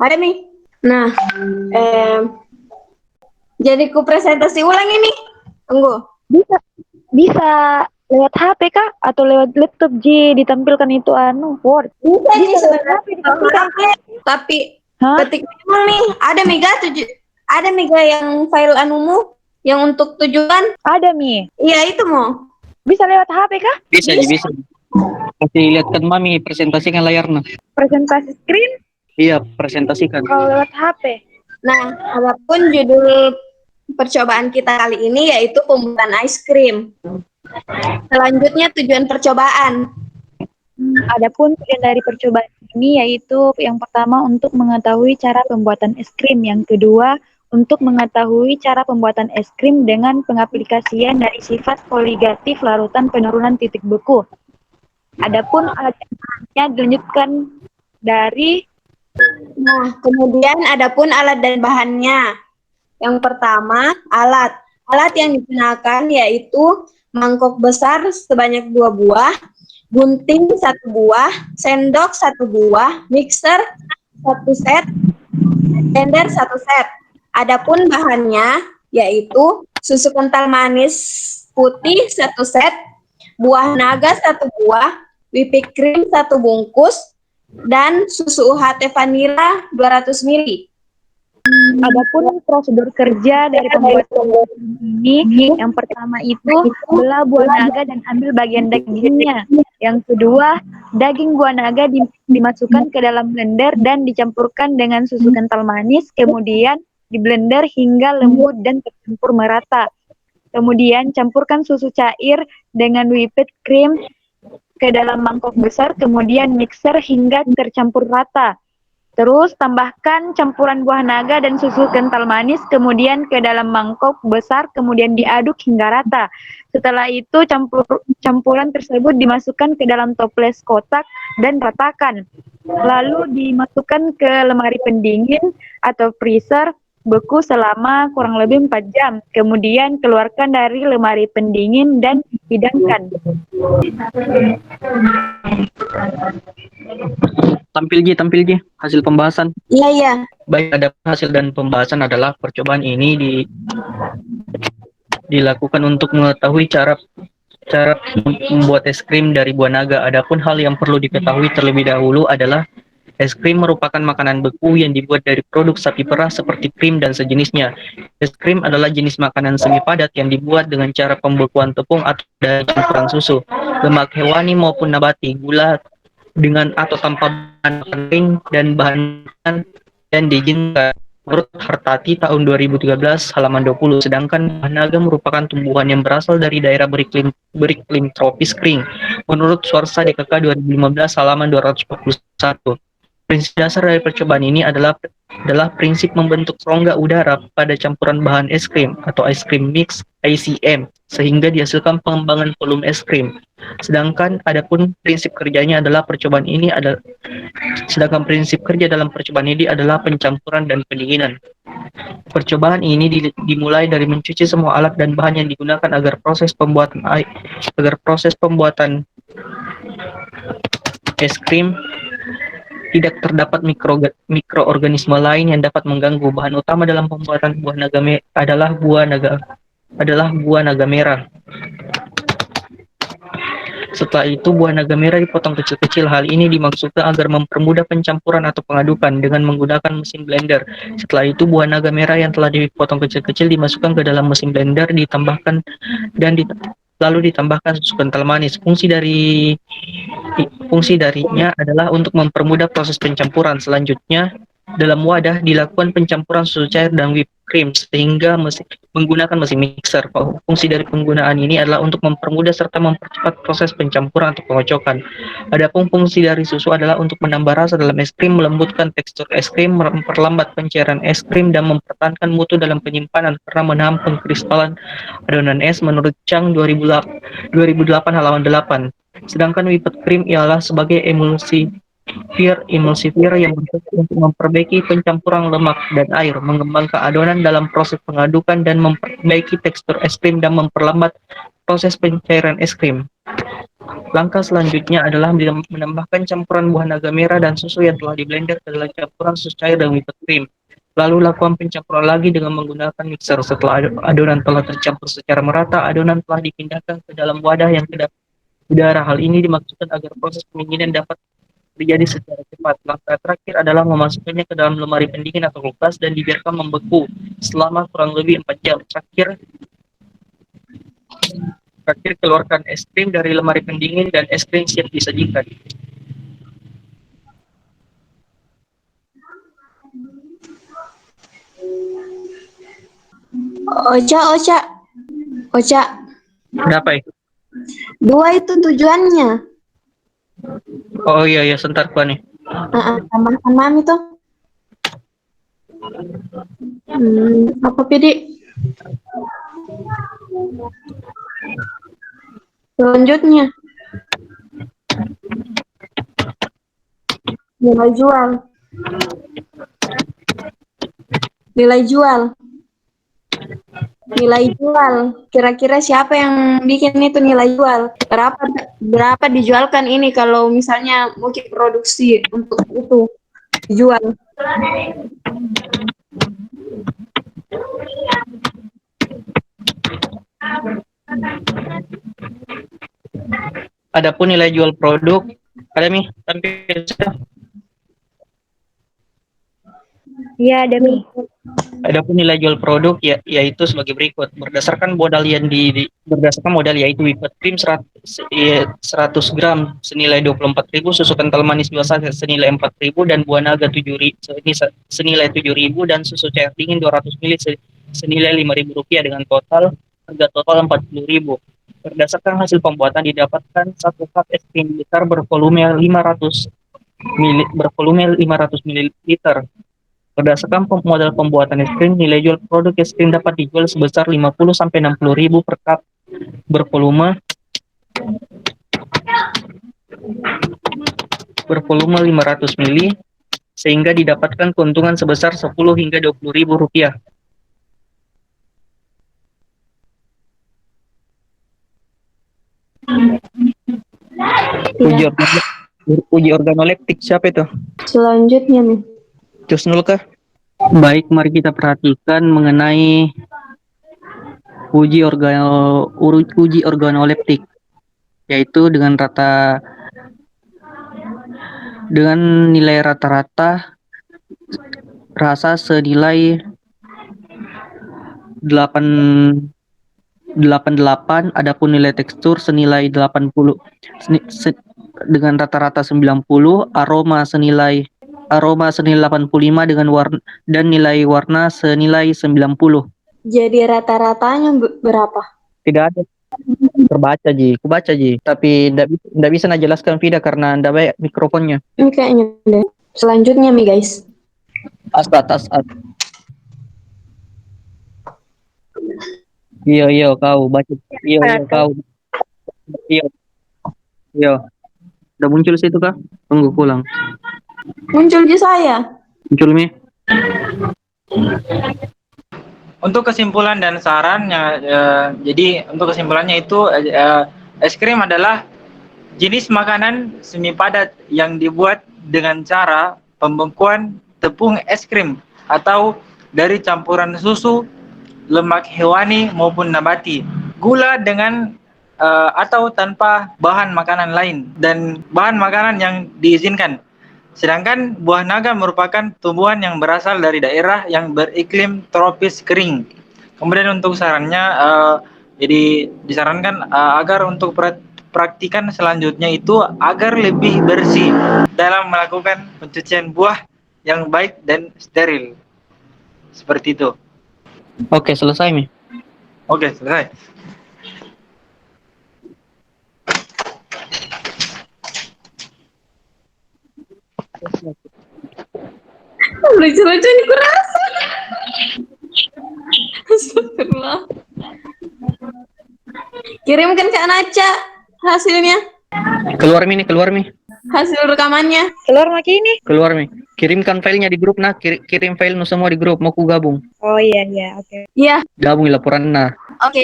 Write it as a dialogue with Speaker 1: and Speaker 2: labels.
Speaker 1: Ada nih. Nah, jadi ku presentasi ulang ini. Tunggu.
Speaker 2: Bisa lewat HP kah atau lewat laptop ditampilkan itu Word.
Speaker 1: Bisa
Speaker 2: sebenarnya
Speaker 1: HP, tapi
Speaker 2: Hah?
Speaker 1: ketik memang nih ada Mega yang file anumu yang untuk tujuan.
Speaker 2: Ada Mi.
Speaker 1: Iya itu mau.
Speaker 2: Bisa lewat HP kah?
Speaker 3: Bisa. Kasih lihatkan Mami, presentasikan layarnya.
Speaker 2: Presentasi screen?
Speaker 3: Iya, presentasikan.
Speaker 2: Kalau lewat HP.
Speaker 1: Nah, walaupun judul percobaan kita kali ini yaitu pembuatan es krim. Selanjutnya tujuan percobaan.
Speaker 2: Adapun tujuan dari percobaan ini yaitu yang pertama untuk mengetahui cara pembuatan es krim, yang kedua untuk mengetahui cara pembuatan es krim dengan pengaplikasian dari sifat koligatif larutan penurunan titik beku. Adapun alat bahannya dilanjutkan dari
Speaker 1: kemudian adapun alat dan bahannya. Yang pertama, alat. Alat yang digunakan yaitu mangkok besar sebanyak 2 buah, gunting 1 buah, sendok 1 buah, mixer 1 set, blender 1 set. Adapun bahannya yaitu susu kental manis putih 1 set, buah naga 1 buah, whipping cream 1 bungkus, dan susu UHT vanila 200 ml.
Speaker 2: Adapun prosedur kerja dari pembuatan ini, yang pertama itu belah buah naga dan ambil bagian dagingnya. Yang kedua, daging buah naga dimasukkan ke dalam blender dan dicampurkan dengan susu kental manis, kemudian di blender hingga lembut dan tercampur merata. Kemudian campurkan susu cair dengan whipped cream ke dalam mangkok besar, kemudian mixer hingga tercampur rata. Terus tambahkan campuran buah naga dan susu kental manis, kemudian ke dalam mangkok besar, kemudian diaduk hingga rata. Setelah itu campuran tersebut dimasukkan ke dalam toples kotak dan ratakan. Lalu dimasukkan ke lemari pendingin atau freezer, beku selama kurang lebih 4 jam. Kemudian keluarkan dari lemari pendingin dan hidangkan.
Speaker 3: Tampil Ji, hasil pembahasan.
Speaker 1: Iya.
Speaker 3: Baik, ada hasil dan pembahasan adalah percobaan ini dilakukan untuk mengetahui cara membuat es krim dari buah naga. Adapun hal yang perlu diketahui terlebih dahulu adalah es krim merupakan makanan beku yang dibuat dari produk sapi perah seperti krim dan sejenisnya. Es krim adalah jenis makanan semi padat yang dibuat dengan cara pembekuan tepung atau dari campuran susu, lemak hewani maupun nabati, gula dengan atau tanpa bahan kering dan bahan dan diizinkan menurut Hartati tahun 2013 halaman 20. Sedangkan buah naga merupakan tumbuhan yang berasal dari daerah beriklim tropis kering menurut Swarsa DKK 2015 halaman 241. Prinsip dasar dari percobaan ini adalah prinsip membentuk rongga udara pada campuran bahan es krim atau ice cream mix ICM sehingga dihasilkan pengembangan volume es krim. Sedangkan prinsip kerja dalam percobaan ini adalah pencampuran dan pendinginan. Percobaan ini dimulai dari mencuci semua alat dan bahan yang digunakan agar proses pembuatan es krim tidak terdapat mikroorganisme lain yang dapat mengganggu. Bahan utama dalam pembuatan buah naga adalah buah naga merah. Setelah itu buah naga merah dipotong kecil-kecil. Hal ini dimaksudkan agar mempermudah pencampuran atau pengadukan dengan menggunakan mesin blender. Setelah itu buah naga merah yang telah dipotong kecil-kecil dimasukkan ke dalam mesin blender, lalu ditambahkan susu kental manis. Fungsi darinya adalah untuk mempermudah proses pencampuran. Selanjutnya, dalam wadah dilakukan pencampuran susu cair dan whipped cream sehingga menggunakan mesin mixer. Fungsi dari penggunaan ini adalah untuk mempermudah serta mempercepat proses pencampuran atau pengocokan. Adapun fungsi dari susu adalah untuk menambah rasa dalam es krim, melembutkan tekstur es krim, memperlambat pencairan es krim, dan mempertahankan mutu dalam penyimpanan karena menahan pengkristalan adonan es menurut Chang 2008 halaman 8. Sedangkan whipped cream ialah sebagai emulsifier yang berfungsi untuk memperbaiki pencampuran lemak dan air, mengembangkan adonan dalam proses pengadukan dan memperbaiki tekstur es krim dan memperlambat proses pencairan es krim. Langkah selanjutnya adalah menambahkan campuran buah naga merah dan susu yang telah diblender ke dalam campuran susu cair dan whipped cream. Lalu lakukan pencampuran lagi dengan menggunakan mixer. Setelah adonan telah tercampur secara merata, adonan telah dipindahkan ke dalam wadah yang kedap udara. Hal ini dimaksudkan agar proses pendinginan dapat terjadi secara cepat. Langkah terakhir adalah memasukkannya ke dalam lemari pendingin atau kulkas dan dibiarkan membeku selama kurang lebih 4 jam. Terakhir, keluarkan es krim dari lemari pendingin dan es krim siap disajikan.
Speaker 1: Ocha, Ocha, Ocha.
Speaker 3: Kenapa ya?
Speaker 1: 2 itu tujuannya.
Speaker 3: Oh iya, sebentar gua nih.
Speaker 1: Tambahkan mami tuh. Apa Pidi? Selanjutnya. Nilai jual. Nilai jual. Nilai jual. Kira-kira siapa yang bikin itu nilai jual? Berapa dijualkan ini kalau misalnya mau produksi untuk itu dijual?
Speaker 3: Adapun nilai jual produk, ada Mi, tampil.
Speaker 2: Iya, ada Mi.
Speaker 3: Adapun nilai jual produk yaitu sebagai berikut. Berdasarkan modal yaitu whipped cream 100 gram senilai 24.000, susu kental manis biasa senilai 4.000 dan buah naga 7.000 senilai 7.000 dan susu cair dingin 200 ml senilai 5.000 rupiah dengan harga total 40.000. Berdasarkan hasil pembuatan didapatkan 1 cup es krim besar bervolume 500 ml. Berdasarkan modal pembuatan es krim, nilai jual produk es krim dapat dijual sebesar 50 sampai 60.000 per cup bervolume 500 ml sehingga didapatkan keuntungan sebesar 10 hingga 20.000 rupiah. Uji organoleptik siapa itu?
Speaker 1: Selanjutnya nih.
Speaker 3: Cus nul kah? Baik, mari kita perhatikan mengenai uji organoleptik, yaitu dengan nilai rata-rata rasa senilai 88, adapun nilai tekstur senilai 80 dengan rata-rata 90, aroma senilai 85 dengan warna dan nilai warna senilai 90.
Speaker 1: Jadi rata-ratanya berapa?
Speaker 3: Tidak ada. Terbaca Ji, kubaca Ji, tapi tidak bisa najelaskan Vida karena tidak baik mikrofonnya.
Speaker 1: Ini kayaknya deh. Selanjutnya nih guys.
Speaker 3: Asat. Iya kau baca. Iya kau. Iya. Udah muncul situ kah? Tunggu pulang.
Speaker 1: Muncul di saya.
Speaker 3: Muncul Mi.
Speaker 4: Untuk kesimpulan dan sarannya, jadi untuk kesimpulannya itu es krim adalah jenis makanan semi padat yang dibuat dengan cara pembekuan tepung es krim atau dari campuran susu, lemak hewani maupun nabati, gula dengan atau tanpa bahan makanan lain dan bahan makanan yang diizinkan. Sedangkan buah naga merupakan tumbuhan yang berasal dari daerah yang beriklim tropis kering. Kemudian untuk sarannya, jadi disarankan agar untuk praktikan selanjutnya itu agar lebih bersih dalam melakukan pencucian buah yang baik dan steril. Seperti itu.
Speaker 3: Oke, selesai Mi.
Speaker 4: Oke, selesai.
Speaker 1: Lucu-lucu ini kurasa. Astagfirullah. Kirimkan ke Anaca hasilnya.
Speaker 3: Keluar Mi.
Speaker 1: Hasil rekamannya.
Speaker 2: Keluar lagi ini.
Speaker 3: Keluar Mi. Kirimkan filenya di grup nah, kirim file semua di grup mau ku gabung.
Speaker 2: Oh iya, oke.
Speaker 1: Iya,
Speaker 3: Gabung laporan nah.
Speaker 1: oke.